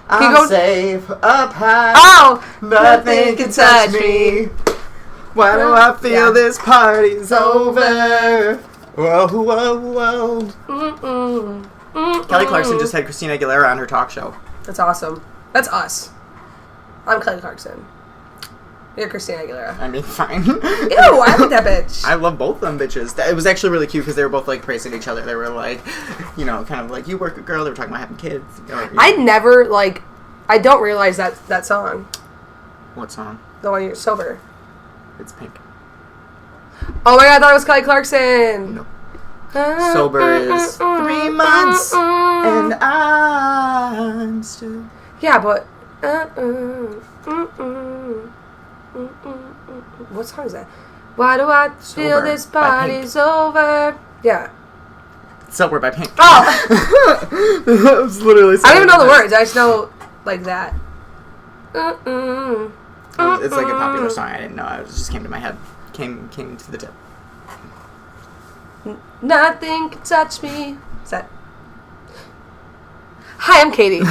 I'm safe up high. Oh! Nothing can touch me. Why do I feel this party's over? Whoa, whoa, whoa. Kelly Clarkson just had Christina Aguilera on her talk show. That's awesome. That's us. I'm Kelly Clarkson. You're Christina Aguilera. I mean, fine. Ew, I like that bitch. I love both of them bitches. It was actually really cute because they were both, like, praising each other. They were, like, you know, kind of like, you work a girl. They were talking about having kids. Or, I never, like, I don't realize that song. What song? The one you're sober. It's Pink. Oh my god, I thought it was Kelly Clarkson. No. Sober is 3 months and I'm still... Yeah, but... What song is that? Why do I feel Sober this by party's over? Yeah. Sober by Pink. Oh! That was literally... I don't even know the words. I just know, like, that. It's like a popular song. I didn't know. It just came to my head. Came to the tip. Nothing can touch me. Is that... Hi, I'm Katie.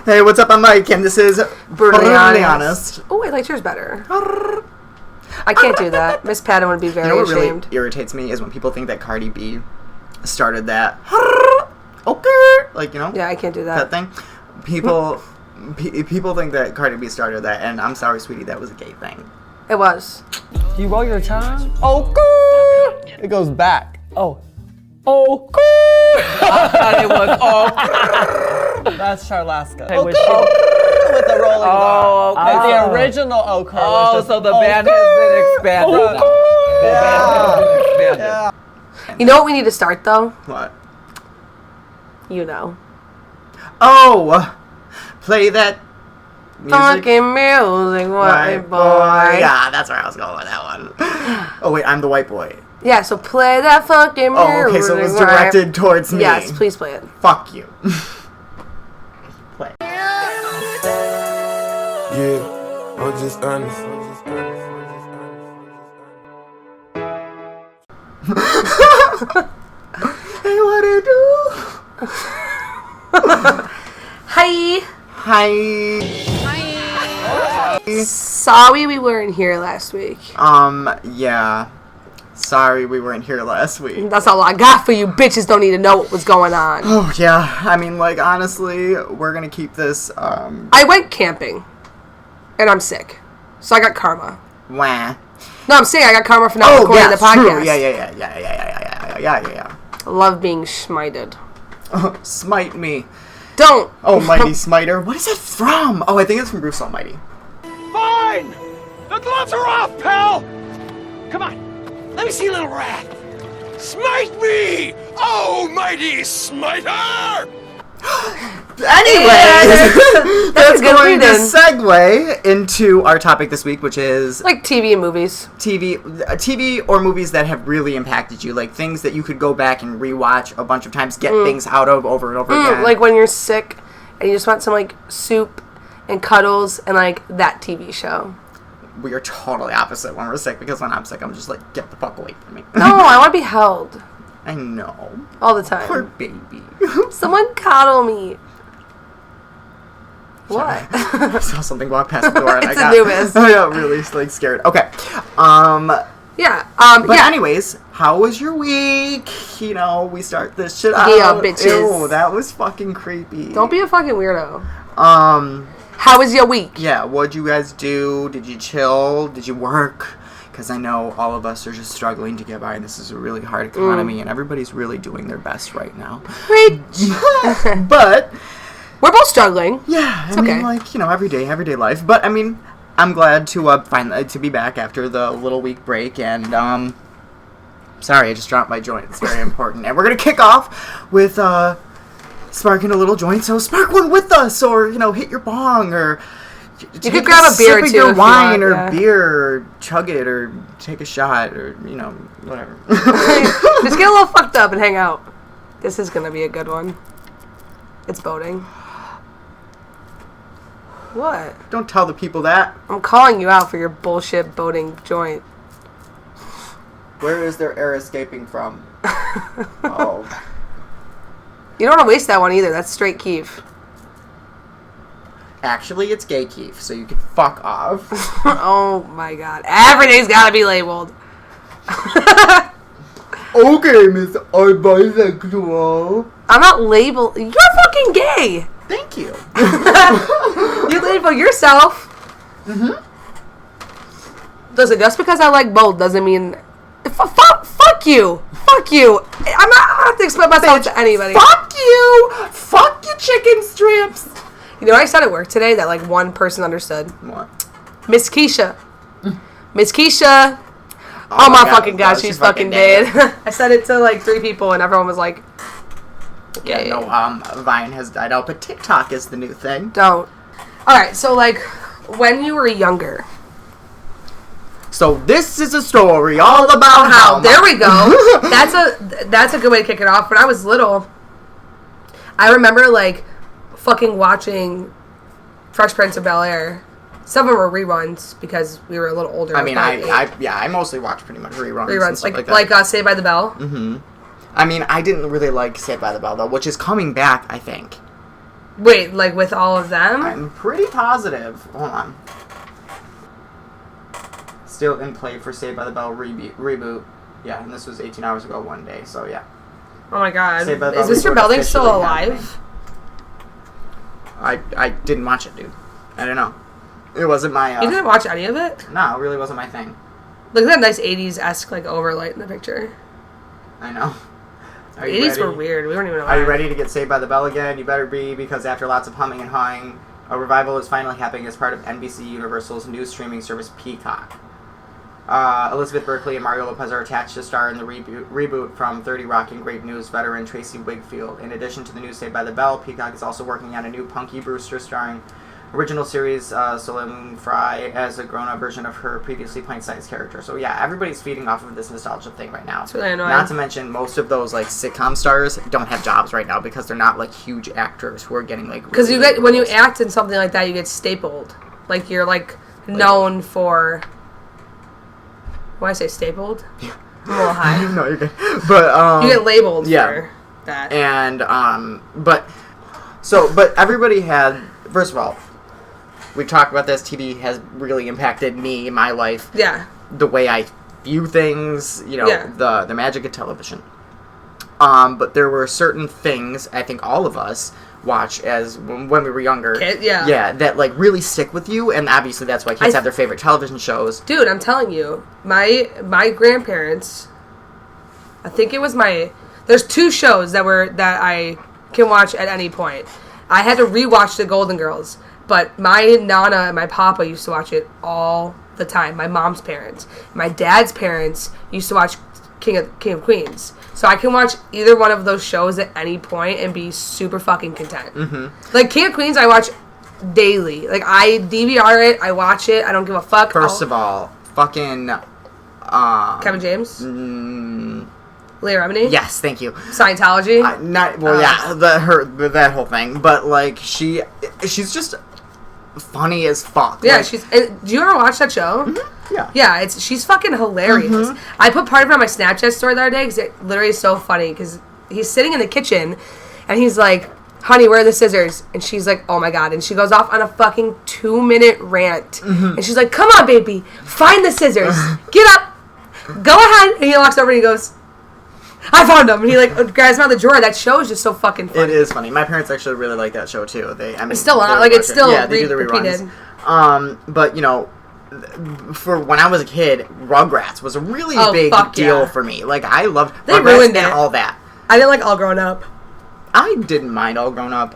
Hey, what's up? I'm Mike, and this is Brutally Honest. Oh, I liked yours better. I can't do that. Miss Patton would be very You know what ashamed. really irritates me is when people think that Cardi B started that. Okay, like, you know. Yeah, I can't do that. That thing. People think that Cardi B started that, and I'm sorry, sweetie, that was a gay thing. It was. You roll your tongue? Okay. It goes back. Oh. Okay. I thought it was That's Charlaska. Okay. With the rolling Oh, okay. The original ochre was Oh, just so the band has been expanded now. The band has been expanded. Yeah. You know what we need to start, though? What? You know. Oh! Play that music. Fucking music, white boy. Yeah, that's where I was going with that one. Oh, wait, I'm the white boy. Yeah, so play that fucking music. Oh, okay, so it was directed towards me. Yes, please play it. Fuck you. Play. Yeah, I'm just honest. Hey, what do you do? Hi. Hi. Sorry we weren't here last week. Yeah. Sorry we weren't here last week. That's all I got for you bitches. Don't need to know what was going on. Oh, yeah. I mean, like, honestly, we're gonna keep this, I went camping. And I'm sick. So I got karma. wah. No, I'm saying I got karma for not recording the podcast. True. Yeah. I love being smited. Smite me. Don't. Oh, Mighty Smiter. What is it from? Oh, I think it's from Bruce Almighty. Fine! The gloves are off, pal! Come on, let me see, little rat! Smite me! Oh, mighty smiter! Anyway, that's a good going to reason. segue into our topic this week, which is Like TV and movies. TV or movies that have really impacted you, like things that you could go back and rewatch a bunch of times, get things out of over and over again. Like when you're sick and you just want some like soup and cuddles and like that TV show. We are totally opposite when we're sick, because when I'm sick, I'm just like, get the fuck away from me. No, I want to be held I know. all the time. Poor baby. Someone cuddle me. What? I saw something walk past the door and It's I got Anubis. I got really like scared. Okay. Yeah. But anyways, how was your week? You know, we start this shit out. Yeah, bitches. Ew, that was fucking creepy. Don't be a fucking weirdo. How was your week? Yeah, what'd you guys do? Did you chill? Did you work? Because I know all of us are just struggling to get by, and this is a really hard economy, and everybody's really doing their best right now. Great. But we're both struggling. Yeah, I mean, like, you know, everyday life. But I mean, I'm glad to finally to be back after the little week break, and sorry, I just dropped my joint. It's very important, and we're gonna kick off with sparking a little joint. So spark one with us, or you know, hit your bong, or you could grab a beer or sip of two your if wine, you want, or yeah. beer, or chug it, or take a shot, or you know, whatever. Just get a little fucked up and hang out. This is gonna be a good one. It's boating. What? Don't tell the people that. I'm calling you out for your bullshit boating joint. Where is their air escaping from? Oh. You don't want to waste that one either. That's straight Keef. Actually, it's Gay Keith, so you can fuck off. Oh my god. Everything's gotta be labeled. Okay, Miss, I'm bisexual. I'm not labeled. You're fucking gay. Thank you. You label yourself. Mm-hmm. Listen, just because I like both doesn't mean... Fuck you. Fuck you. I'm not going to have to explain myself to anybody. Fuck you. Fuck you, chicken strips. You know what I said at work today that, like, one person understood? What? Miss Keisha. Miss Keisha. Oh my fucking god, she's fucking dead. I said it to, like, 3 people, and everyone was like... Yeah, no, Vine has died out, but TikTok is the new thing. Don't. Alright, so, like, when you were younger... So this is a story all about how... There we go. That's a good way to kick it off. When I was little, I remember, like, fucking watching Fresh Prince of Bel-Air. Some of them were reruns because we were a little older. I mean, I mostly watched pretty much reruns. Reruns, like Saved by the Bell. Mm-hmm. I mean, I didn't really like Saved by the Bell, though, which is coming back, I think. Wait, like with all of them? I'm pretty positive. Hold on. Still in play for Saved by the Bell reboot. Yeah, and this was 18 hours ago one day, so yeah. Oh my god. Saved by the Bell Is Mr. reboot Belding still officially alive? happening. I didn't watch it, dude. I don't know. It wasn't my... You didn't watch any of it? No, it really wasn't my thing. Look at that nice 80s-esque, like, overlight in the picture. I know. The 80s were weird. We weren't even Are you ready to get Saved by the Bell again? You better be, because after lots of humming and hawing, a revival is finally happening as part of NBC Universal's new streaming service, Peacock. Elizabeth Berkley and Mario Lopez are attached to star in the reboot from 30 Rock and Great News veteran Tracy Wigfield. In addition to the new Saved by the Bell, Peacock is also working on a new Punky Brewster starring original series Solomon Fry as a grown-up version of her previously pint-sized character. So yeah, everybody's feeding off of this nostalgia thing right now. It's really annoying. Not to mention, most of those like sitcom stars don't have jobs right now because they're not like huge actors who are getting like. Because when you act in something like that, you get stapled. Like you're like known for. When I say stapled, I'm a little high. No, you're good. But you get labeled for that. And but everybody had, first of all, we've talked about this. TV has really impacted me, my life. Yeah. The way I view things, the magic of television. But there were certain things I think all of us watch as when we were younger. Yeah, that like really stick with you, and obviously that's why kids have their favorite television shows. Dude, I'm telling you, my grandparents, I think it was there's 2 shows that I can watch at any point. I had to rewatch The Golden Girls, but my Nana and my Papa used to watch it all the time. My mom's parents. My dad's parents used to watch King of Queens. So I can watch either one of those shows at any point and be super fucking content. Mm-hmm. Like King of Queens, I watch daily. Like I DVR it, I watch it, I don't give a fuck. First of all, fucking Kevin James? Leah Remini? Yes, thank you. Scientology? That whole thing. But like she's just funny as fuck. Yeah, like, do you ever watch that show? Mm-hmm. Yeah. Yeah, she's fucking hilarious. Mm-hmm. I put part of it on my Snapchat story the other day because it literally is so funny because he's sitting in the kitchen and he's like, honey, where are the scissors? And she's like, oh my god. And she goes off on a fucking 2-minute rant. Mm-hmm. And she's like, come on, baby, find the scissors. Get up. Go ahead. And he walks over and he goes, I found them. And he like grabs him out of the drawer. That show is just so fucking funny. It is funny. My parents actually really like that show too. It's still on. Like it's still they do the reruns. But for when I was a kid, Rugrats was a really big deal for me. Like I loved Rugrats and all that. I didn't like All Grown Up. I didn't mind All Grown Up.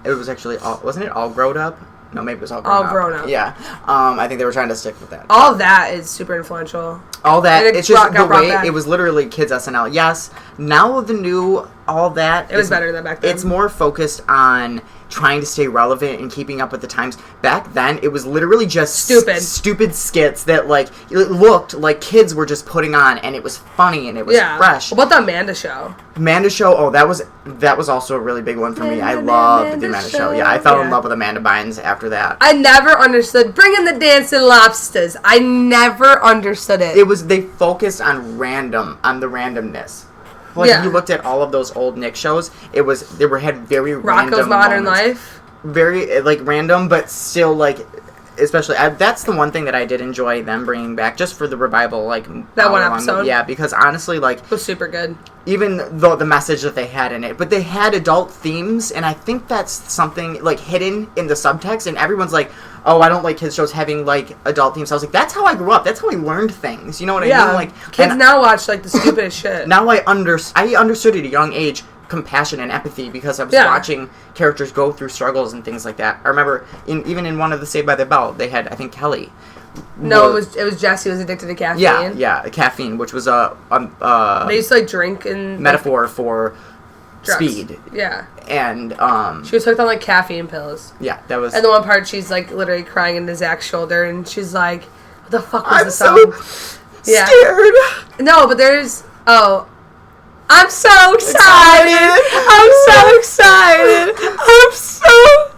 It was actually wasn't it All Grown Up? No, maybe it was All Grown Up. Yeah. I think they were trying to stick with that. All of that is super influential. All that, it's just the way, it was literally Kids SNL. Yes, now the new All That. It was better than back then. It's more focused on trying to stay relevant and keeping up with the times. Back then, it was literally just stupid skits that, like, it looked like kids were just putting on, and it was funny, and it was fresh. What about the Amanda Show? Amanda Show, that was also a really big one for me. I loved the Amanda Show. Yeah, I fell in love with Amanda Bynes after that. I never understood. Bring in the dancing lobsters. I never understood it. They focused on the randomness. Like, if you looked at all of those old Nick shows, they had very Rocko's random Modern moments. Life? very like random, but still like, especially that's the one thing that I did enjoy them bringing back just for the revival, like that one episode. Yeah, because honestly, like it was super good. Even though the message that they had in it, but they had adult themes, and I think that's something like hidden in the subtext, and everyone's like, oh, I don't like kids shows having like adult themes. I was like, that's how I grew up. That's how I learned things. You know what I mean? Like kids now watch like the stupidest shit. Now I understood at a young age compassion and empathy because I was watching characters go through struggles and things like that. I remember even in one of the Saved by the Bell, they had, I think, Kelly. No, it was Jesse was addicted to caffeine. Yeah, caffeine, which was they used to like drink and metaphor for drugs. Speed. Yeah. And she was hooked on like caffeine pills. Yeah, that was. And the one part she's like literally crying into Zach's shoulder, and she's like, "What the fuck was the song?" Scared. No, but there's I'm so excited. I'm so excited. I'm so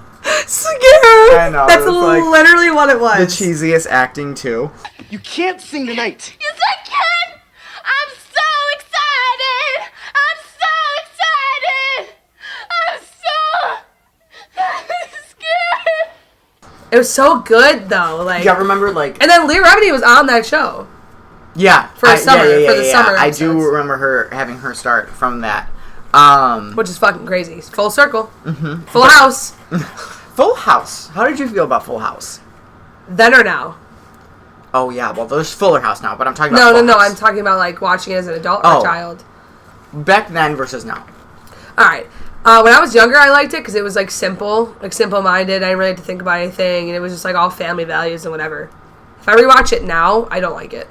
scared. I know. That's literally what it was. The cheesiest acting too. You can't sing tonight. Yes, I can. I'm so excited. I'm so scared. It was so good though. Like Yeah, remember like. And then Leah Remini was on that show. Yeah, for the summer I episodes. do remember her having her start from that, which is fucking crazy. Full circle, mm-hmm. Full House, Full House. How did you feel about Full House? Then or now? Oh yeah, well there's Fuller House now, but I'm talking about no. I'm talking about like watching it as an adult or a child. Back then versus now. All right. When I was younger, I liked it because it was like simple-minded. I didn't really have to think about anything, and it was just like all family values and whatever. If I rewatch it now, I don't like it.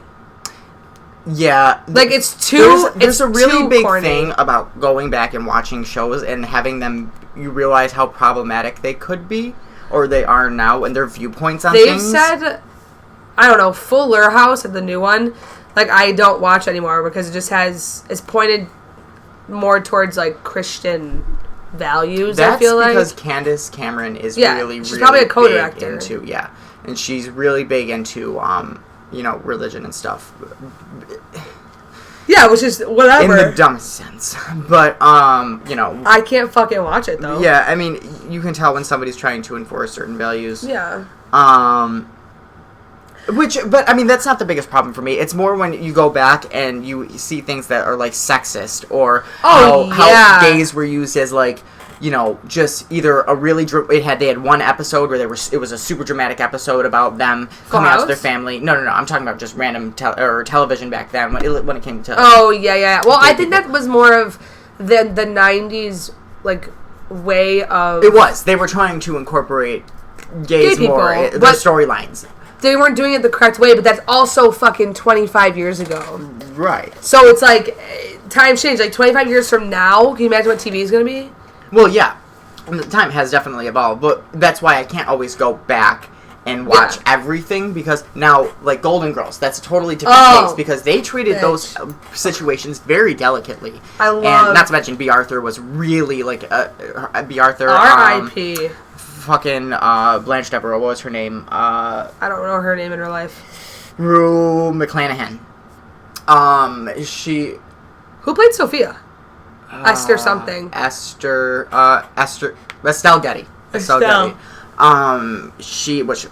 Yeah, like it's too. There's a really big corny thing about going back and watching shows and having them. You realize how problematic they could be, or they are now, and their viewpoints on things. They've said, I don't know, Fuller House, the new one. Like I don't watch anymore because it just it's pointed more towards like Christian values. That's I feel like because Candace Cameron is she's really probably a co-director and she's really big into religion and stuff. Yeah, which is whatever. In the dumbest sense. But, I can't fucking watch it, though. Yeah, I mean, you can tell when somebody's trying to enforce certain values. Yeah. But, I mean, that's not the biggest problem for me. It's more when you go back and you see things that are, like, sexist or how gays were used as, like, just either a really they had one episode where it was a super dramatic episode about them coming out to their family. No, I'm talking about just random television back then when it came to. Oh yeah. Well, I think that was more of the 90s like way of. It was. They were trying to incorporate gays people, more the storylines. They weren't doing it the correct way, but that's also fucking 25 years ago. Right. So it's like times change. Like 25 years from now, can you imagine what TV is going to be? Well, yeah, and the time has definitely evolved, but that's why I can't always go back and watch everything, because now, like Golden Girls, that's a totally different case, because they treated those situations very delicately. And not to mention, B. Arthur was really, like, B. Arthur... R.I.P. Fucking Blanche Devereaux, what was her name? I don't know her name in her life. Rue McClanahan. Who played Sophia? Esther something. Estelle Getty. Estelle Getty. She was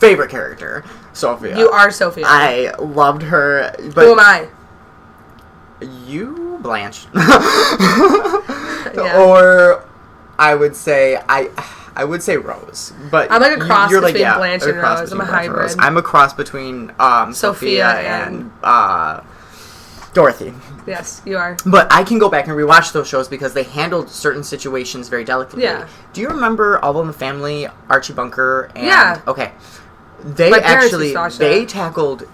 favorite character, Sophia. You are Sophia. I loved her. But who am I? You, Blanche. Or I would say Rose, but I'm like a cross between Blanche and Rose. I'm a hybrid. I'm a cross between Sophia and Dorothy. Yes, you are. But I can go back and rewatch those shows because they handled certain situations very delicately. Yeah. Do you remember All in the Family, Archie Bunker? And, yeah. Okay. They tackled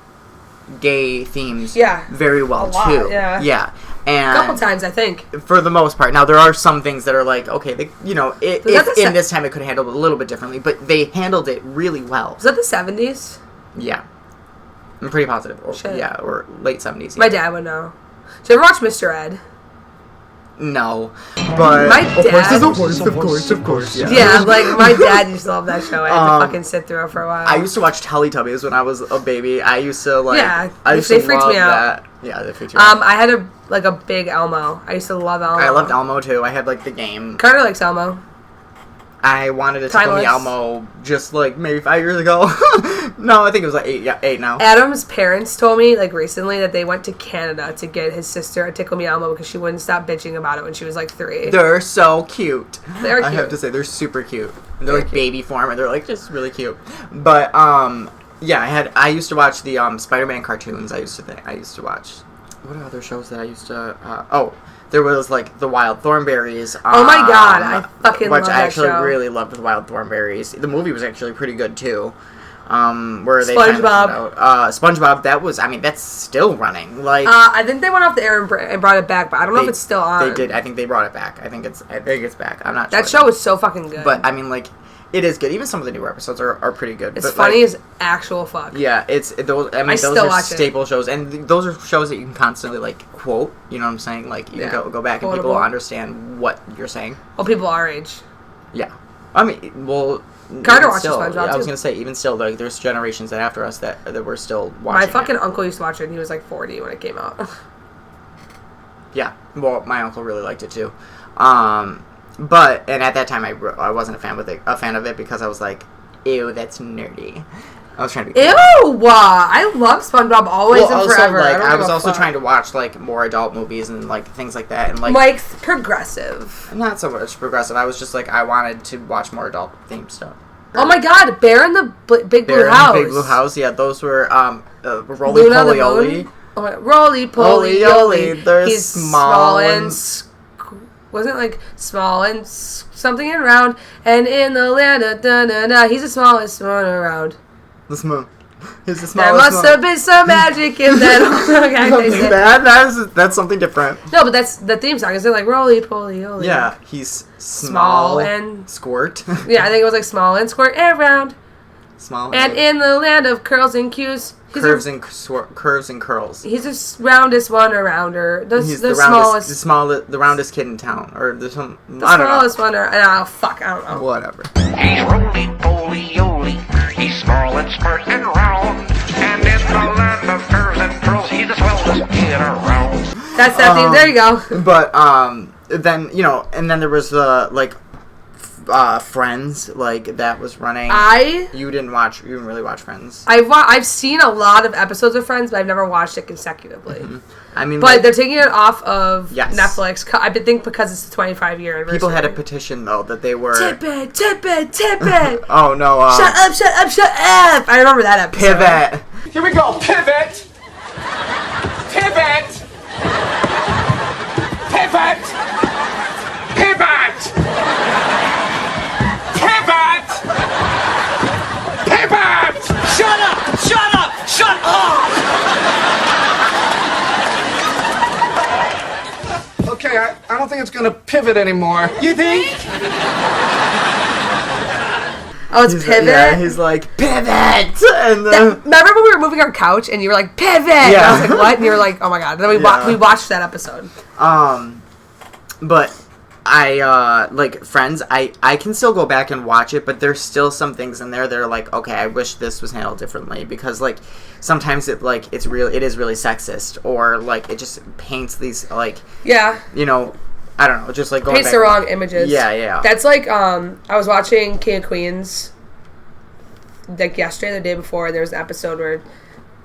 gay themes very well, too. Yeah. Yeah. And a couple times, I think. For the most part. Now, there are some things that are like, okay, in this time it could handle it a little bit differently, but they handled it really well. Was that the 70s? Yeah. I'm pretty positive. Shit. Yeah, or late 70s. Yeah. My dad would know. Did you ever watch Mr. Ed? No. But my dad... Of course. Yeah, like, my dad used to love that show. I had to fucking sit through it for a while. I used to watch Teletubbies when I was a baby. I used to, like... Yeah, they freaked me out. Yeah, they freaked me out. I had a big Elmo. I used to love Elmo. I loved Elmo, too. I had, like, the game. Carter likes Elmo. I wanted a Tickle Me Timeless. Elmo just like maybe 5 years ago. No, I think it was like 8. Yeah, 8 now. Adam's parents told me like recently that they went to Canada to get his sister a Tickle Me Elmo because she wouldn't stop bitching about it when she was like 3. They're so cute. They're I have cute. to say they're super cute. They're Very like cute. baby form and they're like just really cute. But yeah, I used to watch the Spider-Man cartoons. I used to watch. What are other shows that I used to? There was like the Wild Thornberries. Oh my God, I fucking which love I that actually show. really loved the Wild Thornberries. The movie was actually pretty good too. Where they kind of SpongeBob. SpongeBob. That's still running. Like I think they went off the air and brought it back, but I don't know if it's still on. They did. I think they brought it back. I think it's back. I'm not. That sure. show was so fucking good. But I mean, like, it is good. Even some of the newer episodes are pretty good. it's but, funny like, as actual fuck. yeah, those. I mean, those still are watch it. staple shows, and those are shows that you can constantly like quote. You know what I'm saying? Like you Yeah. can go back and people Quotable. will understand what you're saying. Well, people our age. Yeah, I mean, well. Carter even watches still, SpongeBob, I was too. gonna say, even still, like, there's generations that after us that we're still My watching. fucking it. uncle used to watch it, and he was like 40 when it came out. Yeah, well, my uncle really liked it too, but at that time I wasn't a fan of it because I was like, ew, that's nerdy. I was trying to be Ew! I love SpongeBob always Well, and also, forever. like, I don't was give a also fuck. trying to watch like more adult movies and like things like that, and like Mike's progressive. not so much progressive. I was just like I wanted to watch more adult themed stuff. Oh my God, Bear in the Big Blue Bear in House. the Big Blue House, yeah, those were Roly Luna the Poly Oly. Moon. Oh my, Roly Poly Poly-Oly, Oly. they're He's small and wasn't like small and something and round, and in the land of da-na-na, he's the smallest one around. The Smoon. He's the There smallest must have been some magic in that. That's something different. No, but that's the theme song. Is it like Roly Poly Oly? Yeah, he's Small small and- squirt. Yeah, I think it was like small and squirt and round. Small And in the land of curls and cues, he's curves a, and curves and curls. he's the roundest one around her. He's The roundest, smallest, the roundest kid in town, or the the I don't smallest one. Oh fuck, I don't know. know. Whatever. He's roly-poly-oly. He's small and smart and round. And in the land of curves and curls, he's the swellest kid around. That's that theme. There you go. But then and then there was the like Friends, like that was running. You didn't really watch Friends. I've seen a lot of episodes of Friends, but I've never watched it consecutively. I mean, But like, they're taking it off of Yes. Netflix. I think because it's the 25-year anniversary. people had a petition though that they were. Tip it, tip it, tip it. Oh no! Shut up, shut up, shut up. I remember that episode. Pivot. Here we go. Pivot. Pivot. Pivot. Pivot. Pivot. Pivot. Shut up. Shut up. Shut up. Okay, I don't think it's gonna pivot anymore. You think? Oh, it's Pivot? Yeah, he's like pivot, and then Remember when we were moving our couch and you were like, Pivot? And Yeah. I was like, what? And you were like, oh my God. And then we watched that episode. But I like Friends. I can still go back and watch it, but there's still some things in there that are like, okay, I wish this was handled differently because like sometimes it is really sexist or like it just paints these like Yeah. I don't know, just like going Paints back the wrong images. Yeah. That's like, I was watching King of Queens like yesterday, the day before, and there was an episode where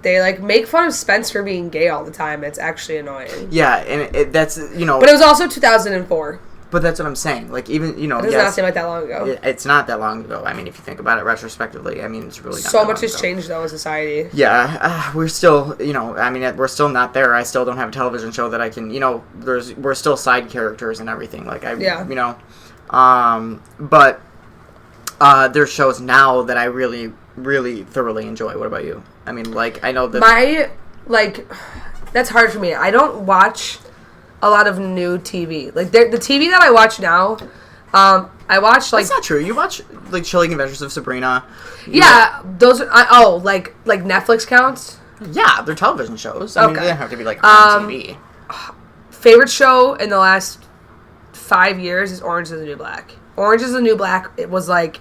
they like make fun of Spence for being gay all the time. It's actually annoying. Yeah, and that's But it was also 2004. But that's what I'm saying. Like even It does not seem like that long ago. It's not that long ago. I mean, if you think about it retrospectively, I mean, it's really not So that much long has ago. changed though in society. Yeah, we're still, I mean, we're still not there. I still don't have a television show that I can, we're still side characters and everything. Like but there's shows now that I really, really thoroughly enjoy. What about you? I mean, like, I know that that's hard for me. I don't watch a lot of new TV. Like the TV that I watch now, I watch like. That's not true. You watch like Chilling Adventures of Sabrina. Yeah, those are like Netflix counts. Yeah, they're television shows. I mean, Okay. they don't have to be like on TV. Favorite show in the last 5 years is Orange is the New Black. Orange is the New Black. It was like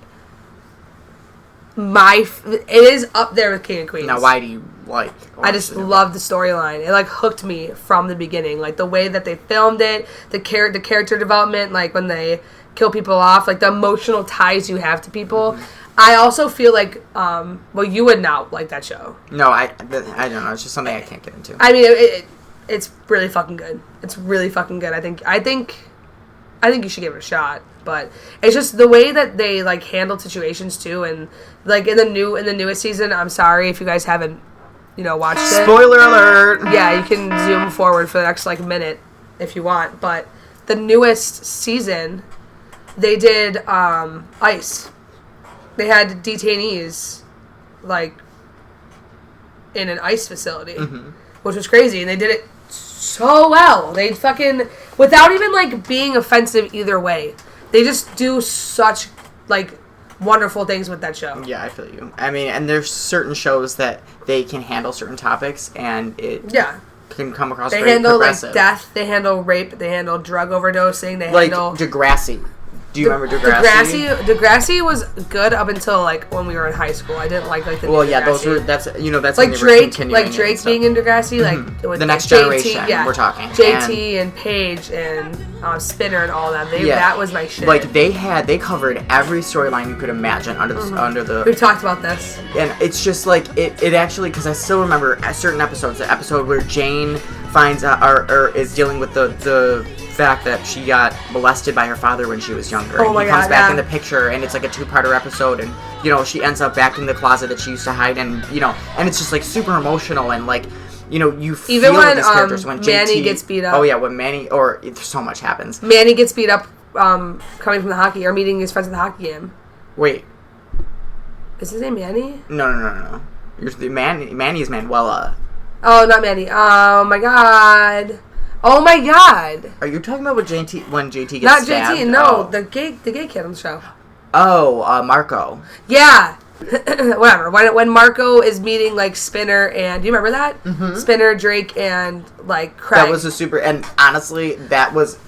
it is up there with King of Queens. Now, why do you like? I just love the storyline. It like hooked me from the beginning. Like the way that they filmed it, the character development. Like when they kill people off, like the emotional ties you have to people. I also feel like, well, you would not like that show. No, I don't know. It's just something I can't get into. I mean, it's really fucking good. It's really fucking good. I think you should give it a shot. But it's just the way that they like handle situations too, and like in the newest season. I'm sorry if you guys haven't, watched it. Spoiler alert. Yeah, you can zoom forward for the next like minute if you want. But the newest season, they did ICE. They had detainees, like, in an ICE facility, which was crazy, and they did it so well. They fucking, without even, like, being offensive either way, they just do such, like, wonderful things with that show. Yeah, I feel you. I mean, and there's certain shows that they can handle certain topics, and it can come across very progressive. Like, death, they handle rape, they handle drug overdosing, they like handle... Degrassi. Do you remember Degrassi? Degrassi was good up until like when we were in high school. I didn't like the well, new yeah, Degrassi. those were that's like Drake being in Degrassi, like with the next JT, generation. Yeah, we're talking JT and Paige and Spinner and all that. That was my shit. Like they covered every storyline you could imagine under the. We've talked about this, and it's just like it actually, because I still remember certain episodes. The episode where Jane finds out or is dealing with the fact that she got molested by her father when she was younger. Oh my and he comes God, back in the picture, and it's like a 2-parter episode, and she ends up back in the closet that she used to hide, and and it's just like super emotional, and like you feel even when these characters when Manny JT gets beat up. Oh yeah, when Manny so much happens. Manny gets beat up coming from the hockey or meeting his friends at the hockey game. Wait, is his name Manny? No. Manny is Manuela. Oh, not Manny. Oh my god. Are you talking about when JT gets not stabbed? JT, no, the gay kid on the show. Oh, Marco. Yeah. Whatever. When Marco is meeting like Spinner and do you remember that? Mm-hmm. Spinner, Drake, and like Craig. That was a super, and honestly, that was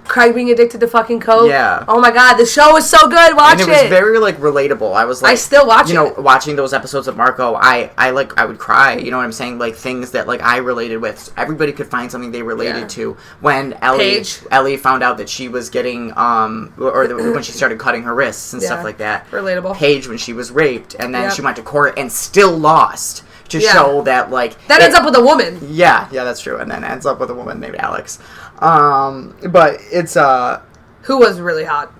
Craig being addicted to fucking coke. Yeah. Oh my god, the show was so good. Watch it. And it was very like relatable. I was like, I still watch it. Watching those episodes of Marco, I would cry. You know what I'm saying? Like things that like I related with. Everybody could find something they related to. When Ellie found out that she was getting when she started cutting her wrists and stuff like that. Relatable. Paige when she was raped and then she went to court and still lost. To show that, like... That ends up with a woman. Yeah, that's true. And then ends up with a woman named Alex. But it's, who was really hot.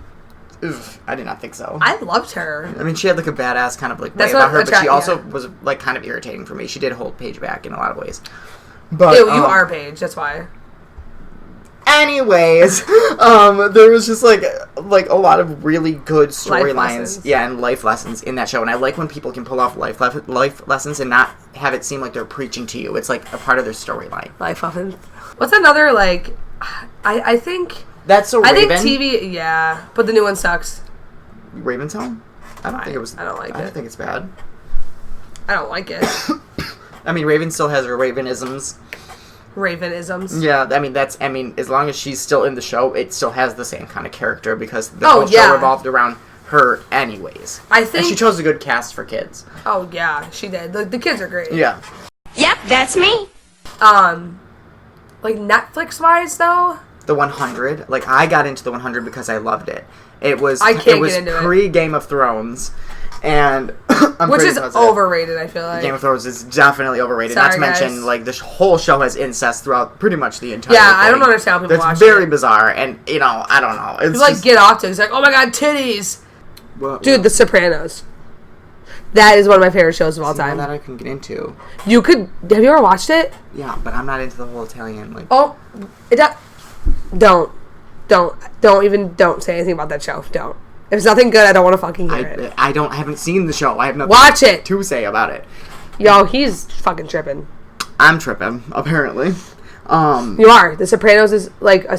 Oof, I did not think so. I loved her. I mean, she had, like, a badass kind of, like, way about her, but she also was, like, kind of irritating for me. She did hold Paige back in a lot of ways. But, ew, you are Paige, that's why. Anyways, there was just like a lot of really good storylines, and life lessons in that show. And I like when people can pull off life lessons and not have it seem like they're preaching to you. It's like a part of their storyline. Life lessons. What's another like? I think that's a Raven. I think TV, yeah, but the new one sucks. Raven's Home? I don't think it was. I don't like it. I don't think it's bad. I don't like it. I mean, Raven still has her Ravenisms. Ravenisms. Yeah, I mean, as long as she's still in the show, it still has the same kind of character because the whole show revolved around her anyways. I think... And she chose a good cast for kids. Oh, yeah, she did. The kids are great. Yeah. Yep, that's me. Like, Netflix-wise, though? The 100. Like, I got into the 100 because I loved it. It was pre-Game of Thrones. And which is overrated, I feel like. Game of Thrones is definitely overrated. Sorry, not to mention, like, this whole show has incest throughout pretty much the entire thing. I don't understand how people watch it. It's very bizarre, and, I don't know. It's people, like, get off to it. It's like, oh my god, titties! Dude, The Sopranos. That is one of my favorite shows of all time. That I can get into. Have you ever watched it? Yeah, but I'm not into the whole Italian, like... Oh, don't say anything about that show. Don't. If it's nothing good, I don't want to fucking hear it. I haven't seen the show. I have nothing Watch it! to say about it. Yo, he's fucking tripping. I'm tripping, apparently. You are. The Sopranos is like a...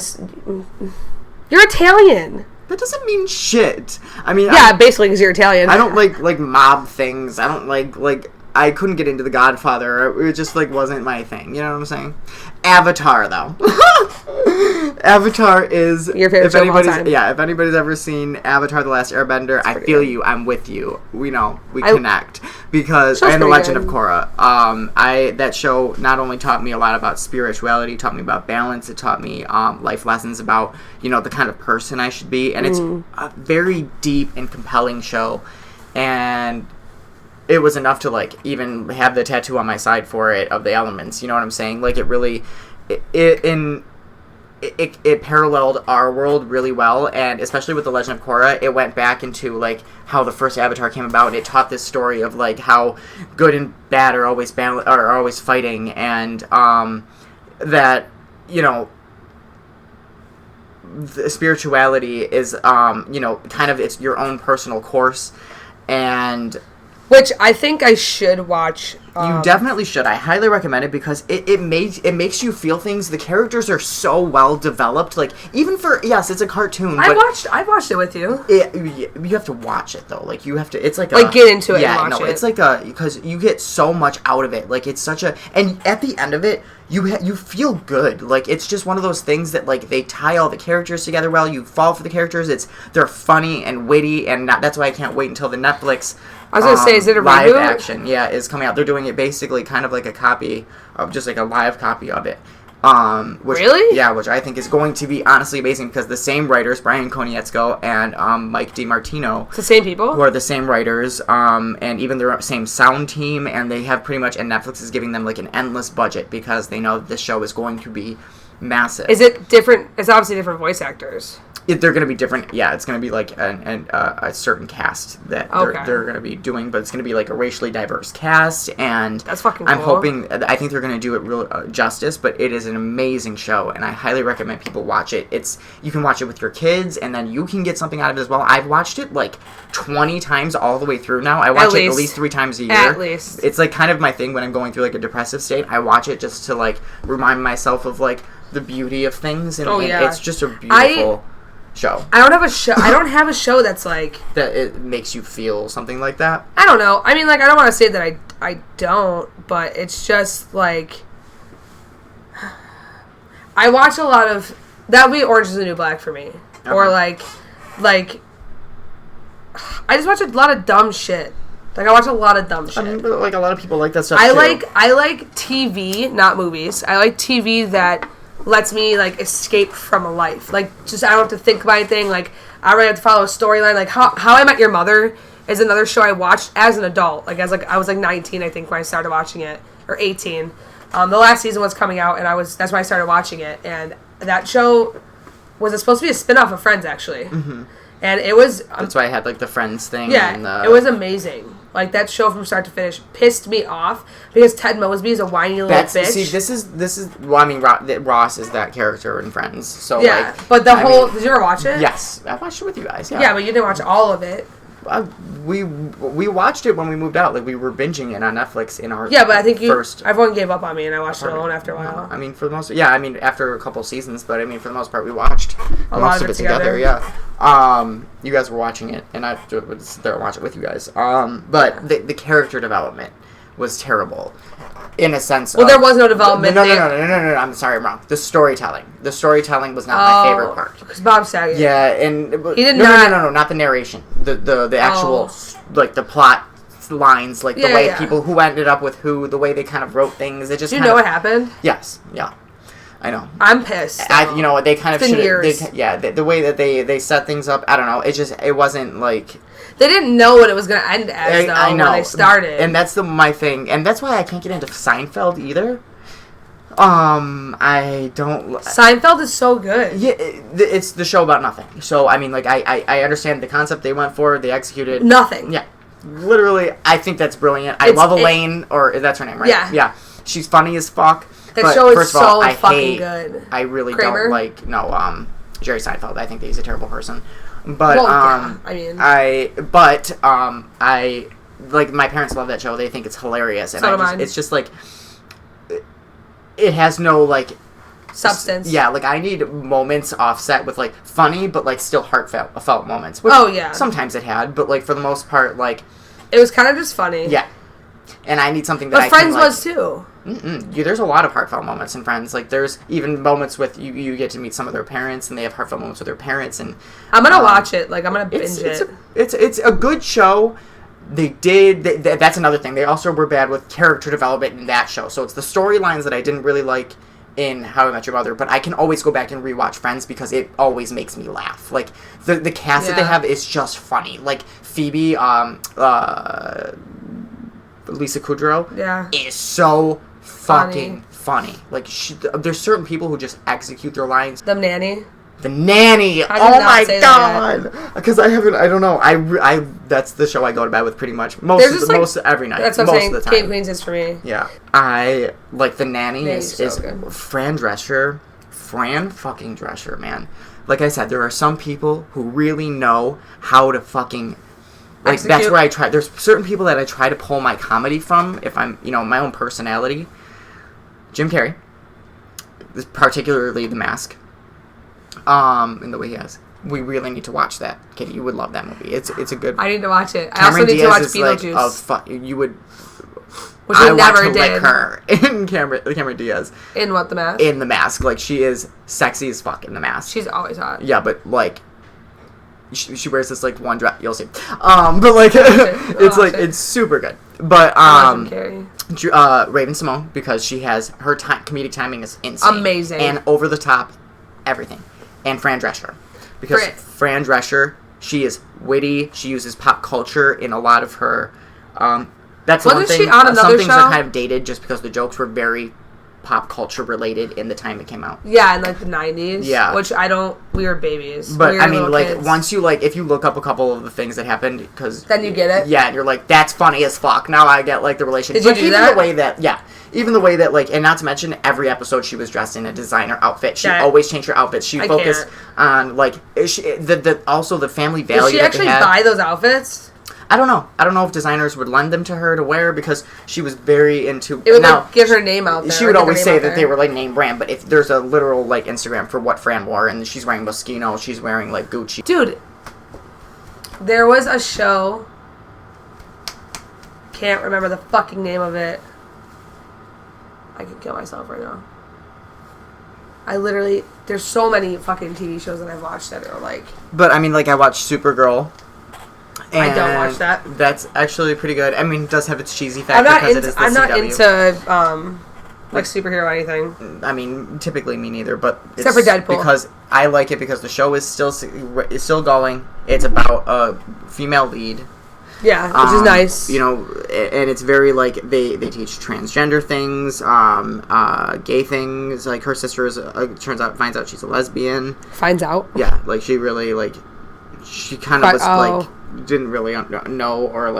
You're Italian. That doesn't mean shit. I mean... Yeah, basically because you're Italian. I don't like mob things. I don't like... I couldn't get into The Godfather. It just, like, wasn't my thing. You know what I'm saying? Avatar, though. Avatar is... Your favorite show of all time. Yeah, if anybody's ever seen Avatar The Last Airbender, I feel you. I'm with you. We know. We connect. because Show's and The pretty Legend good. of Korra. That show not only taught me a lot about spirituality, taught me about balance. It taught me life lessons about the kind of person I should be, and it's a very deep and compelling show, and it was enough to like even have the tattoo on my side for it of the elements. You know what I'm saying? Like it really, it paralleled our world really well, and especially with The Legend of Korra, it went back into like how the first Avatar came about, and it taught this story of like how good and bad are always are always fighting, and that the spirituality is kind of it's your own personal course, and Which I think I should watch. You definitely should. I highly recommend it because it makes you feel things. The characters are so well developed. Like even for it's a cartoon. I But watched it with you. you have to watch it though. Like you have to. It's like get into it. Yeah, and watch no, it. it's like because you get so much out of it. Like it's such a and at the end of it. You feel good. Like it's just one of those things that like they tie all the characters together well. You fall for the characters. They're funny and witty, and that's why I can't wait until the Netflix. I was gonna say, is it a live reboot? action? Yeah, is coming out. They're doing it basically kind of like a copy of just like a live copy of it. Which, really? Yeah, which I think is going to be honestly amazing because the same writers, Brian Konietzko and Mike DiMartino, It's the same people? who are the same writers, and even their same sound team, and they have pretty much, and Netflix is giving them like an endless budget because they know this show is going to be massive. Is it different? It's obviously different voice actors. They're going to be different. Yeah, it's going to be like a certain cast that they're going to be doing, but it's going to be like a racially diverse cast, and that's fucking I'm cool. I think they're going to do it real justice, but it is an amazing show, and I highly recommend people watch it. You can watch it with your kids, and then you can get something out of it as well. I've watched it like 20 times all the way through now. I watch it at least 3 times a year. At least. It's like kind of my thing when I'm going through like a depressive state. I watch it just to like remind myself of like the beauty of things, and, and it's just a beautiful show. I don't have a show. I don't have a show that's like that it makes you feel something like that. I don't know. I mean, like I don't want to say that I don't, but it's just like I watch a lot of that would be Orange is the New Black for me, or like I just watch a lot of dumb shit. Like I watch a lot of dumb shit. I mean, but like a lot of people like that stuff. I too. like TV, not movies. I like TV that lets me like escape from a life. Like just I don't have to think about anything. Like I don't really have to follow a storyline. Like How I Met Your Mother is another show I watched as an adult. Like I was like 19 I think when I started watching it, or 18. The last season was coming out, and that's when I started watching it. And that show was supposed to be a spin-off of Friends actually. Mm-hmm. And it was that's why I had like the Friends thing. Yeah, and, it was amazing. Like that show from start to finish pissed me off because Ted Mosby is a whiny little bitch. See, this is. Well, I mean, Ross is that character in Friends. So yeah, like, but did you ever watch it? Yes, I watched it with you guys. Yeah, Yeah, but you didn't watch all of it. We watched it when we moved out. Like we were binging it on Netflix in our Yeah, but I think first. everyone gave up on me, and I watched it alone after a while. I mean, for the most, I mean, after a couple seasons, but I mean, for the most part, we watched most of it together. Yeah. You guys were watching it, and I would sit there and watch it with you guys. But the character development was terrible, in a sense. Well, there was no development. No. I'm sorry, I'm wrong. The storytelling was not my favorite part. Because Bob Saget. Yeah, and he did not the narration. The actual like the plot lines, like the way people who ended up with who, the way they kind of wrote things. It just you know what happened? Yes, yeah. I know. I'm pissed. They kind of should. Years. The way that they set things up. I don't know. It wasn't like. They didn't know what it was going to end as, though, I know. when they started. And that's my thing. And that's why I can't get into Seinfeld either. I don't... Seinfeld is so good. Yeah, it's the show about nothing. So, I mean, like, I understand the concept they went for, they executed... Nothing. Yeah. Literally, I think that's brilliant. I love Elaine, or that's her name, right? Yeah. Yeah. She's funny as fuck. That show is so fucking good. I really Kramer? don't like... No, Jerry Seinfeld. I think that he's a terrible person. But, I like, my parents love that show. They think it's hilarious. And it's just, like, it has no, like... Substance. Yeah, like, I need moments offset with, like, funny, but, like, still heartfelt moments. Which sometimes it had, but, like, for the most part, like... It was kind of just funny. Yeah. And I need something that But Friends was, too. There's a lot of heartfelt moments in Friends. Like, there's even moments with you get to meet some of their parents, and they have heartfelt moments with their parents. And I'm gonna watch it. Like, I'm gonna binge it. It's a good show, That's another thing. They also were bad with character development in that show. So it's the storylines that I didn't really like in How I Met Your Mother, but I can always go back and rewatch Friends because it always makes me laugh. Like, the cast that they have is just funny. Like, Phoebe, Lisa Kudrow is so fucking funny. Like, there's certain people who just execute their lines. The Nanny. The Nanny. Oh my god! Because I don't know. I that's the show I go to bed with pretty much most every night. That's what I'm saying. Of the time. King Queens is for me. Yeah, I like The Nanny is so Fran fucking Drescher, man. Like I said, there are some people who really know how to fucking. Like, that's where I try. There's certain people that I try to pull my comedy from if I'm, my own personality. Jim Carrey, particularly The Mask. In the way he has. We really need to watch that. Kitty, you would love that movie. It's a good. I need to watch it. I also need to watch Beetlejuice. You would. Which I never did. Like her in Cameron Diaz. In what, The Mask? In The Mask, like she is sexy as fuck in The Mask. She's always hot. Yeah, but like. She wears this like one dress. You'll see. But like it's super good. But Raven-Symoné, because she has her comedic timing is insane, amazing, and over the top, everything. And Fran Drescher, because Fran Drescher, she is witty. She uses pop culture in a lot of her. That's one thing. She on another some things show? are kind of dated just because the jokes were very pop culture related in the time it came out. Yeah, in like the 90s. Yeah, which we were babies. But we were I mean, like kids. once you if you look up a couple of the things that happened, because then you get it. Yeah, and you're like, that's funny as fuck. Now I get like the relationship. Did you do that? Even the way that like, and not to mention every episode she was dressed in a designer outfit. She always changed her outfits. She focused on like also the family value. Did she actually buy those outfits? I don't know. I don't know if designers would lend them to her to wear because she was very into. It would give her name out there. She would always say that they were like name brand, but if there's a literal like Instagram for what Fran wore, and she's wearing Moschino, she's wearing like Gucci. Dude, there was a show. Can't remember the fucking name of it. I could kill myself right now. There's so many fucking TV shows that I've watched that are like. But I mean, like I watched Supergirl. I don't watch that. That's actually pretty good. I mean, it does have its cheesy factor because it is the I'm not CW. into like superhero or anything. I mean, typically me neither, but except for Deadpool, because I like it because the show is still going. It's about a female lead. Yeah, which is nice. And it's very like they teach transgender things, gay things. Like her sister finds out she's a lesbian. Finds out. Yeah, like she really she kind of was like. Didn't really know or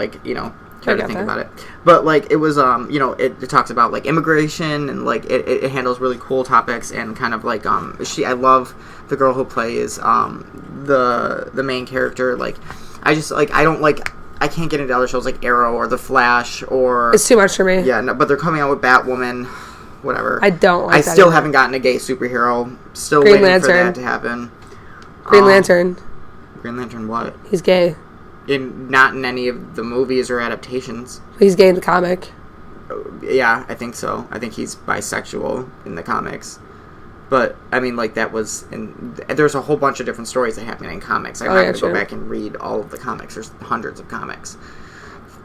try to think about it, but like it was it talks about like immigration and like it handles really cool topics and kind of like I love the girl who plays the main character. Like I just like I can't get into other shows like Arrow or The Flash or it's too much for me. Yeah, no, but they're coming out with Batwoman, whatever. I don't like I still haven't gotten a gay superhero. Still Green waiting Lantern. for that to happen. Green Lantern. Green Lantern what? He's gay. Not in any of the movies or adaptations. He's gay in the comic. Yeah, I think so. I think he's bisexual in the comics. But, I mean, like, that was... there's a whole bunch of different stories that happen in comics. I have to go back and read all of the comics. There's hundreds of comics.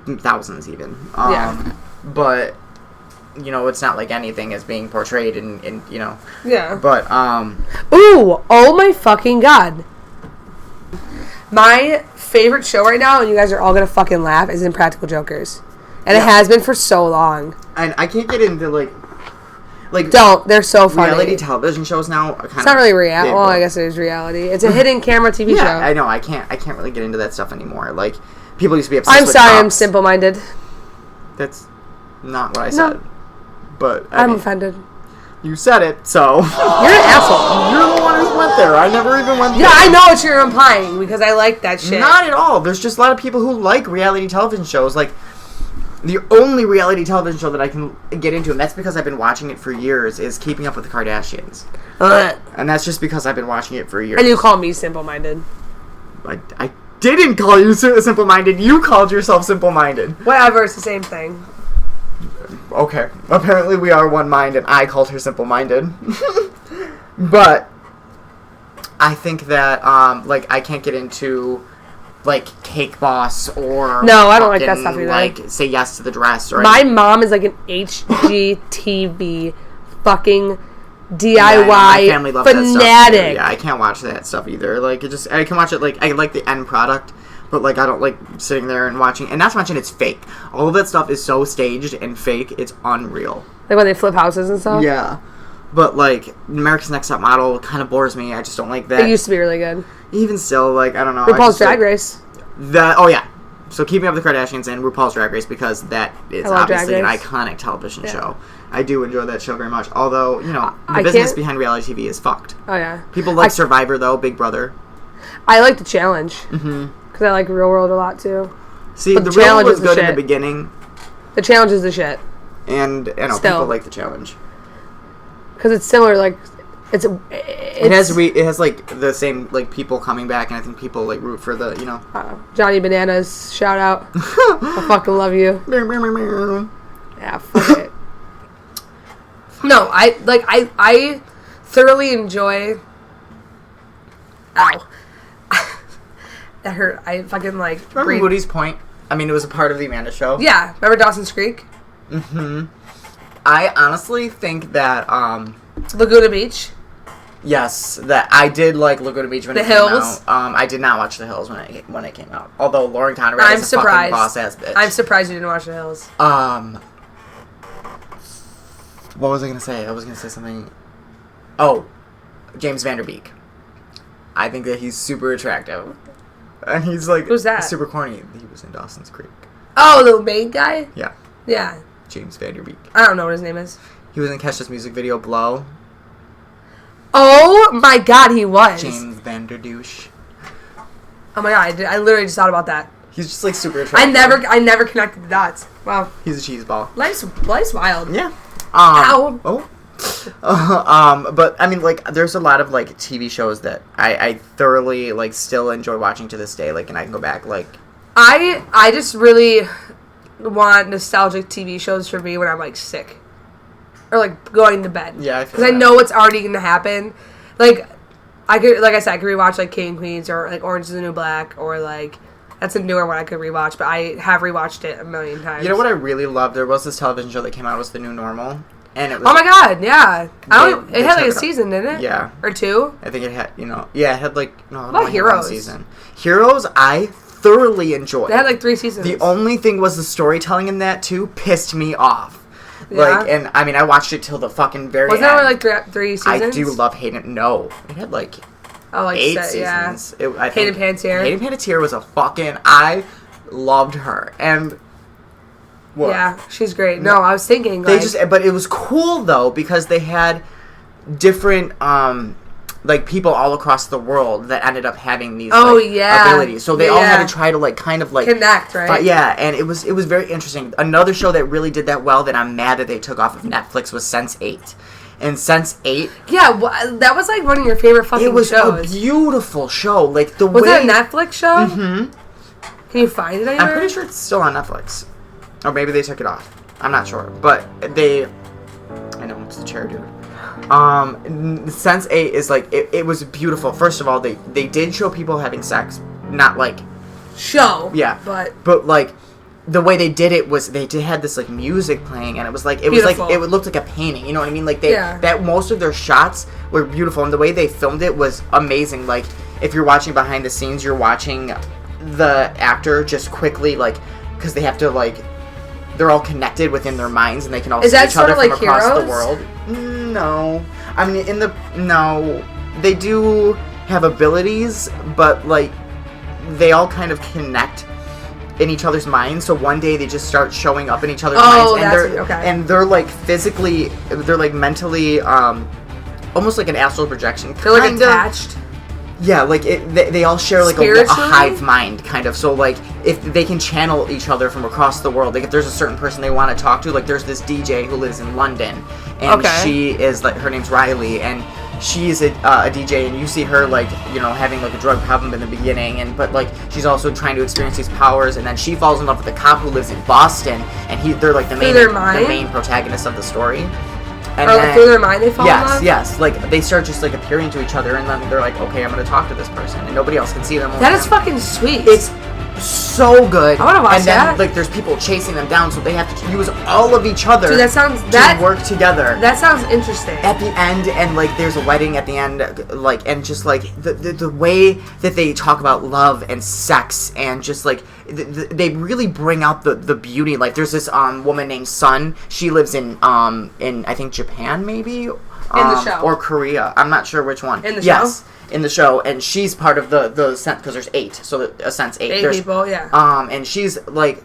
Thousands, even. Yeah. But, it's not like anything is being portrayed in Yeah. But, Ooh! Oh my fucking god. My favorite show right now, and you guys are all gonna fucking laugh, is Impractical Jokers. And it has been for so long. And I can't get into, like... Don't. They're so funny. Reality television shows now are kind of... It's not really reality. Well, I guess it is reality. It's a hidden camera TV show. I know. I can't really get into that stuff anymore. Like, people used to be obsessed I'm with sorry, cops. I'm simple-minded. That's not what I said. But I'm offended. You said it, so... You're an asshole. You're the one who went there. I never even went there. Yeah, I know what you're implying, because I like that shit. Not at all. There's just a lot of people who like reality television shows. Like, the only reality television show that I can get into, and that's because I've been watching it for years, is Keeping Up with the Kardashians. And that's just because I've been watching it for years. And you call me simple-minded. I didn't call you simple-minded. You called yourself simple-minded. Whatever, it's the same thing. Okay. Apparently we are one mind, and I called her simple-minded. But I think that, I can't get into like Cake Boss or No, I don't like that fucking, stuff either. Like Say Yes to the Dress or My mom is like an HGTV fucking DIY Yeah, my family loves that stuff, fanatic. too. Yeah, I can't watch that stuff either. Like, I can watch it, like, I like the end product, but, like, I don't like sitting there and watching. And not to mention, it's fake. All of that stuff is so staged and fake, it's unreal. Like when they flip houses and stuff? Yeah. But, like, America's Next Top Model kind of bores me. I just don't like that. It used to be really good. Even still, like, I don't know. RuPaul's Drag Race. Oh, yeah. So Keeping Up with the Kardashians and RuPaul's Drag Race, because that is love Drag obviously an Race. iconic television show. I do enjoy that show very much. Although, you know, the I business can't- behind reality TV is fucked. Oh, yeah. People like Survivor, though, Big Brother. I like The Challenge. Because I like Real World a lot, too. See, But the The Real Challenge was is the good in the shit. beginning, The Challenge is the shit. and I know Still. people like The Challenge. Because it's similar, like... It has like the same like people coming back, and I think people like root for the Johnny Bananas, shout out. I fucking love you. Yeah, fuck it. No, I thoroughly enjoy. Ow. That hurt. I fucking like. Remember Woody's Point? I mean, it was a part of the Amanda Show. Yeah, remember Dawson's Creek? I honestly think that Laguna Beach. yes, that I did like Laguna Beach when The it came Hills? out. I did not watch The Hills when it came out. Although Lauren Conrad I'm is a fucking surprised. boss ass bitch. I'm surprised you didn't watch The Hills. What was I gonna say? I was gonna say something. Oh, James Van Der Beek. I think that he's super attractive, and he's like Who's that? super corny. He was in Dawson's Creek. Oh, the main guy? Yeah, Yeah. James Van Der Beek. I don't know what his name is. He was in Kesha's music video "Blow." Oh my god, he was. James Van Der Douche. Oh my god, I literally just thought about that. He's just like super attractive. I never connected the dots. Wow. He's a cheese ball. Life's wild. Yeah. Ow. Oh. But I mean, like, there's a lot of like TV shows that I thoroughly like still enjoy watching to this day. Like, and I can go back like. I just really want nostalgic TV shows for me when I'm like sick or like going to bed. Yeah, I feel because I that. know what's already gonna happen. Like I could rewatch like King and Queens or like Orange is the New Black or like that's a newer one I could rewatch, but I have rewatched it a million times. You know what I really loved? There was this television show that came out. It was The New Normal, and it was. Oh my god, yeah. They It had like a took it- season, didn't it? Yeah. Or two? I think it had, it had like no. What about only had one Heroes? season. Heroes, I thoroughly enjoyed. They had like 3 seasons. The only thing was the storytelling in that too pissed me off. Yeah. Like, and I mean, I watched it till the fucking very Wasn't end. there like three seasons? I do love Hayden. No, it had like Oh, like 8 yeah. seasons. I Hayden think Panettiere. Hayden Panettiere was a fucking. I loved her, and what? Yeah, she's great. No, I was thinking They like, but it was cool though because they had different like people all across the world that ended up having these abilities. So they all had to try to like kind of like connect, right? yeah, and it was very interesting. Another show that really did that well that I'm mad that they took off of Netflix was Sense8. And Sense8, Yeah, that was like one of your favorite fucking it was shows. a beautiful show. Like the Was way it a Netflix show? Mm-hmm. Can you find it anywhere? I'm pretty sure it's still on Netflix. Or maybe they took it off. I'm not sure. But they... I know, it's the chair dude. Sense8 is like... It was beautiful. First of all, they did show people having sex. Not like... Show. Yeah. But like... The way they did it was they had this like music playing and it was like Beautiful. it looked like a painting, you know what I mean? Like Yeah. that most of their shots were beautiful and the way they filmed it was amazing. Like if you're watching behind the scenes, you're watching the actor just quickly like because they have to like they're all connected within their minds and they can all Is see that each other sort from of like across Heroes? the world. No. I mean no. They do have abilities, but like they all kind of connect in each other's minds, so one day they just start showing up in each other's minds, and they're like physically, they're like mentally, almost like an astral projection. they're like kinda. attached. Yeah, like they all share like a Spiritually? hive mind, kind of. So like if they can channel each other from across the world, like if there's a certain person they want to talk to, like there's this DJ who lives in London, and she is like her name's Riley, and she's a DJ, and you see her like having like a drug problem in the beginning, but like she's also trying to experience these powers, and then she falls in love with the cop who lives in Boston, and they're like the main protagonist of the story. And Or then, through their mind they fall in love? Yes. Like, they start just, like, appearing to each other, and then they're like, okay, I'm gonna talk to this person, and nobody else can see them. That is fucking sweet. It's so good. I wanna watch and then, that. like, there's people chasing them down, so they have to use all of each other Dude, to work together. That sounds interesting. At the end, and like there's a wedding at the end, like, and just like the way that they talk about love and sex, and just like they really bring out the beauty. Like, there's this woman named Sun. She lives in I think Japan, maybe in the show, or Korea. I'm not sure which one. In the yes. show? In the show, and she's part of the sense, because there's 8, so a sense 8. Eight There's, people, yeah. And she's like,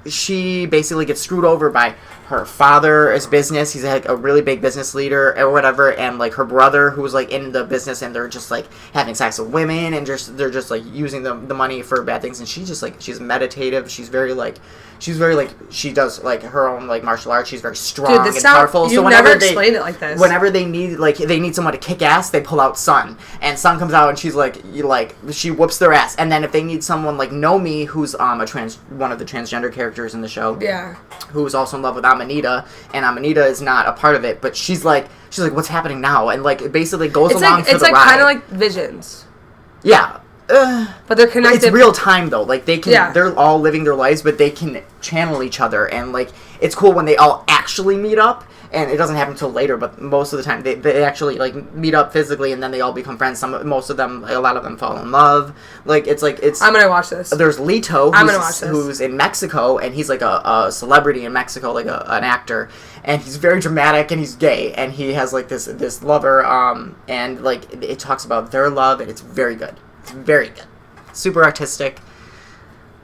she basically gets screwed over by her father's business. He's like a really big business leader or whatever, and like her brother who's like in the business, and they're just like having sex with women, and they're just like using the money for bad things. And she just like, she's meditative. She's very like she does like her own like martial arts. She's very strong and powerful. You never explained it like this. Whenever they need someone to kick ass, they pull out Sun, and Sun comes out, and she's like she whoops their ass. And then if they need someone like Nomi, who's one of the transgender characters in the show, yeah, who's also in love with Amanita, and Amanita is not a part of it, but she's like, what's happening now? And like, it basically goes along for the ride. It's like kind of like Visions. Yeah. But they're connected. It's real time though. Like, they can, Yeah. they're all living their lives, but they can channel each other, and like, it's cool when they all actually meet up. And it doesn't happen until later, but most of the time they actually like meet up physically, and then they all become friends. Most of them, a lot of them fall in love. Like, it's I'm gonna watch this. There's Lito, I'm gonna watch this. who's in Mexico, and he's like a celebrity in Mexico, like an actor, and he's very dramatic, and he's gay, and he has like this lover, and like it talks about their love, and it's very good. It's very good, super artistic.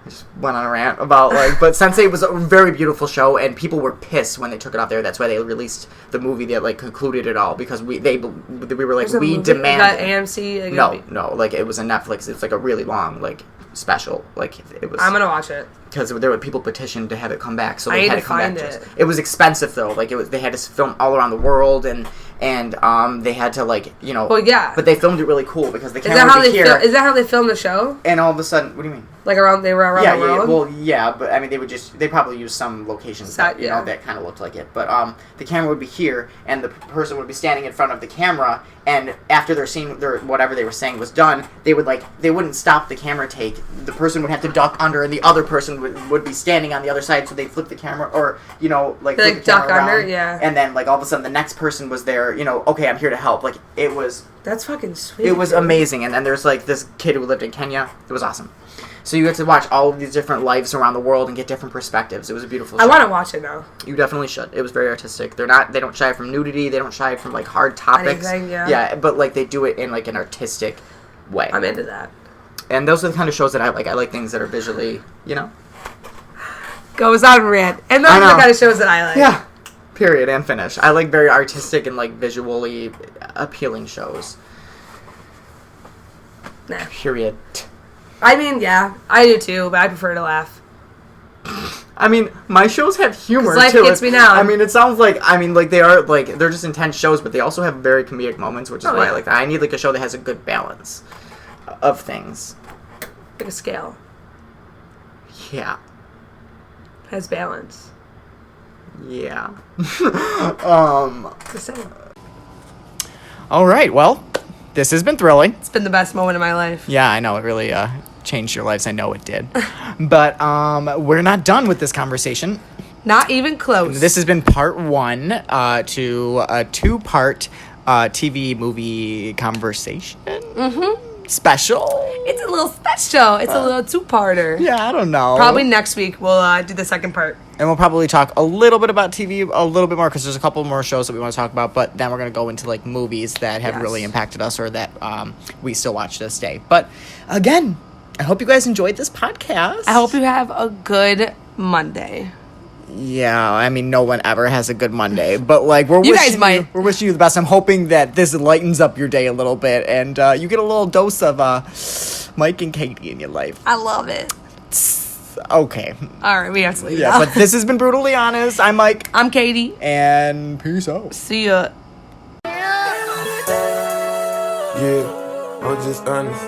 I just went on a rant about but Sense8 was a very beautiful show, and people were pissed when they took it off there. That's why they released the movie that like concluded it all, because we were like, we demand that AMC. No, like it was a Netflix. It's like a really long like special. Like, it was. I'm gonna watch it because there were people petitioned to have it come back, so I they need had to to come find back. it. It was expensive though. Like, they had to film all around the world, and they had to like Well, yeah. But they filmed it really cool because the Is camera that how would be they here. Is that how they filmed the show? And all of a sudden, what do you mean? Like they were around the world? Well, yeah, but I mean, they probably used some locations that, you know, that kind of looked like it. But the camera would be here, and the person would be standing in front of the camera, and after their scene, whatever they were saying was done, they wouldn't stop the camera take. The person would have to duck under, and the other person would be standing on the other side, so they'd flip the camera, or, you know, like flip the duck camera under, around, yeah. And then, like, all of a sudden, the next person was there, you know, okay, I'm here to help. Like, it was... That's fucking sweet. It was amazing. And then there's like this kid who lived in Kenya. It was awesome. So you get to watch all of these different lives around the world and get different perspectives. It was a beautiful show. I want to watch it now. You definitely should. It was very artistic. They don't shy from nudity. They don't shy from like hard topics. Anything, yeah. Yeah, but like they do it in like an artistic way. I'm into that. And those are the kind of shows that I like. I like things that are visually, you know. Goes on rant. And those are the kind of shows that I like. Yeah. Period and finish. I like very artistic and like visually appealing shows. Nah. Period. I mean, yeah, I do too, but I prefer to laugh. I mean, my shows have humor 'Cause life too. gets me down. I mean, it sounds like they're just intense shows, but they also have very comedic moments, which is why I like that. I need like a show that has a good balance of things. Like a scale. Yeah. Has balance. Yeah. It's the same. All right. Well, this has been thrilling. It's been the best moment of my life. Yeah, I know. It really changed your lives. I know it did. But we're not done with this conversation. Not even close. This has been part 1 to a 2-part TV movie conversation. Mm-hmm. Special. It's a little special. It's a little 2-parter. Yeah, I don't know. Probably next week we'll do the second part. And we'll probably talk a little bit about TV, a little bit more, because there's a couple more shows that we want to talk about, but then we're going to go into, like, movies that have really impacted us or that we still watch to this day. But, again, I hope you guys enjoyed this podcast. I hope you have a good Monday. Yeah, I mean, no one ever has a good Monday, but, like, we're wishing you the best. I'm hoping that this lightens up your day a little bit, and you get a little dose of Mike and Katie in your life. I love it. Okay. All right, we have to leave Yeah, now. but this has been Brutally Honest. I'm Mike. I'm Katie. And peace out. See ya. Yeah, I'm just honest.